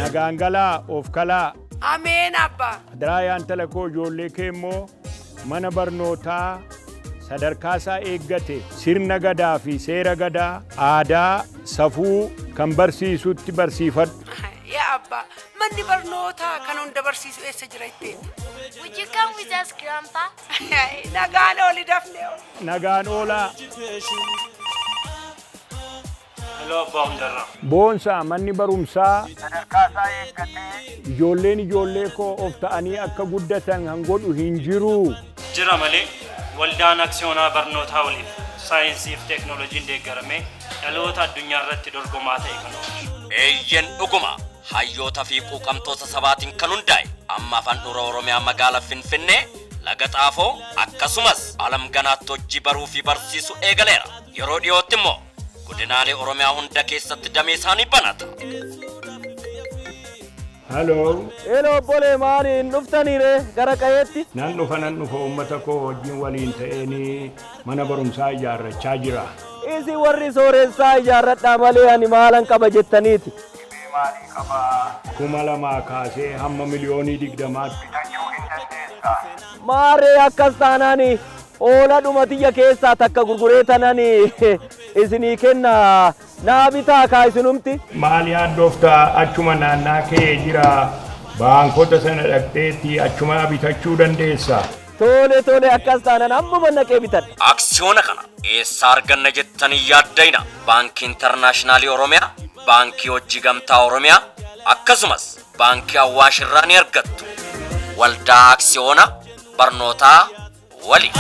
nagaan galaa of kalaa. Ameen abbaa. Diraayaan talakoo ijoollee kee immoo mana barnootaa sadarkaasaa eeggate sirna gadaa fi seera gadaa aadaa safuu kan barsiisutti barsiifadhu. Yaa abbaa manni barnootaa kan hunda barsiisu eessa jira ittiin? Would you come with us, Grandpa? Nagaan ooli dafnee. Nagaan oolaa. Hello, Abbaa Hundarraa. Boonsaa manni barumsaa sadarkaasaa eeggatee ijoollee koo of ta'anii akka guddatan han godhu hin jiru. Jira malee waldaan aksiyoonaa barnootaa waliin saayinsii fi teeknooloojiin deeggaramee dhaloota addunyaa irratti dorgomaa ta'e kan oomishu. Eeyyen dhuguma hayyoota fi quuqamtoota sabaatiin kan hundaa'e amma afaan Oromiyaa magaalaa Finfinnee laga Xaafoo akkasumas alam ganaatti hojii baruu fi barsiisuu eegaleera. Yeroo dhiyootti immoo godinaalee Oromiyaa hunda keessatti damee isaanii banata. Hello bole maaliin dhuftaniire gara qayeetti? Nan dhufa uummata koo wajjin waliin ta'anii mana barumsaa ijaarrachaa jira. Isi warri sooressaa ijaarradhaa malee ani maalan qaba jettaniiti? Maalii qaba? 2,000 kaasee hamma miliyoonii 20 bitachuu hin dandeessa. Maaree akkas taanaani oola dhumatiyya keessaa takka gurgureetanani isinii kenna naa bitaa kaa isinumti. Maal yaaddooftaa achuma naannaa kee jira baankota sana dhaqxeetti achuma bitachuu dandeessa. Tole akkas taanan ammuma naqee bitadha. Aksiyoona kana eessaa arganna jettanii yaaddayna baankii intarnaashinaali Oromiyaa, baankii hojii gamtaa Oromiyaa akkasumas baankii Awwaash irraa ni argattu. Waldaa aksiyoona barnootaa wali.